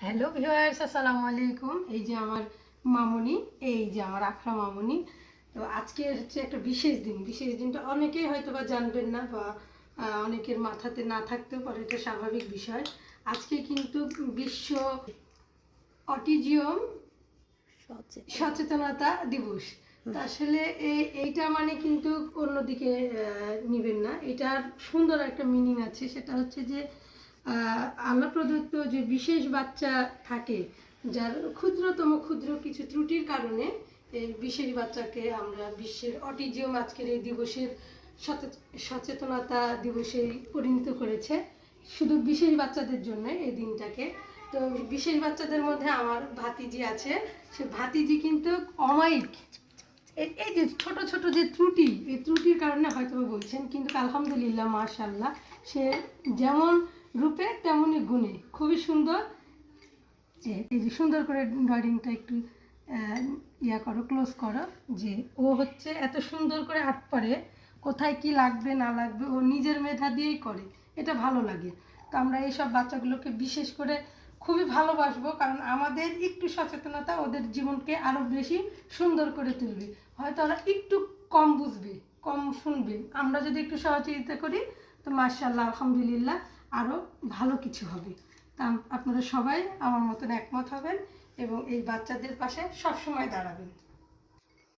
Hello viewers, আসসালামু আলাইকুম। এই যে আমার মামুনি, এই যে আমার আখড়া মামুনি। তো আজকে হচ্ছে একটা বিশেষ দিন। বিশেষ দিনটা অনেকেই হয়তো বা জানবেন না, বা অনেকের মাথাতে না থাকতেও পারে, এটা স্বাভাবিক বিষয়। আজকে কিন্তু বিশ্ব অটিজম সচেতনতা দিবস। তো আসলে এইটা মানে কিন্তু অন্যদিকে নিবেন না, এটার সুন্দর একটা মিনিং আছে। সেটা হচ্ছে যে আল্লাহ প্রদত্ত যে বিশেষ বাচ্চা থাকে, যার ক্ষুদ্র কিছু ত্রুটির কারণে এই বিশেষ বাচ্চাকে আমরা বিশ্বের অটিজম আজকের এই দিবসের সচেতনতা দিবসে পরিণত করেছে, শুধু বিশেষ বাচ্চাদের জন্য এই দিনটাকে। তো বিশেষ বাচ্চাদের মধ্যে আমার ভাতিজি আছে। সে ভাতিজি কিন্তু অমায়িক। এই যে ছোট ছোট যে ত্রুটি, এই ত্রুটির কারণে হয়তো বলছেন, কিন্তু আলহামদুলিল্লাহ মাশাআল্লাহ, সে যেমন রূপে তেমনই গুণে খুবই সুন্দর। এই যে সুন্দর করে ড্রয়িংটা একটু করো, ক্লোজ করো। যে ও হচ্ছে এত সুন্দর করে আর্ট পারে, কোথায় কি লাগবে না লাগবে ও নিজের মেধা দিয়েই করে, এটা ভালো লাগে। তো আমরা এইসব বাচ্চাগুলোকে বিশেষ করে খুবই ভালোবাসবো, কারণ আমাদের একটু সচেতনতা ওদের জীবনকে আরও বেশি সুন্দর করে তুলবে। হয়তো ওরা একটু কম বুঝবে, কম শুনবে, আমরা যদি একটু সহযোগিতা করি তো মাশাআল্লাহ আলহামদুলিল্লাহ আরও ভালো কিছু হবে। তা আপনারা সবাই আমার মতন একমত হবেন এবং এই বাচ্চাদের পাশে সবসময় দাঁড়াবেন।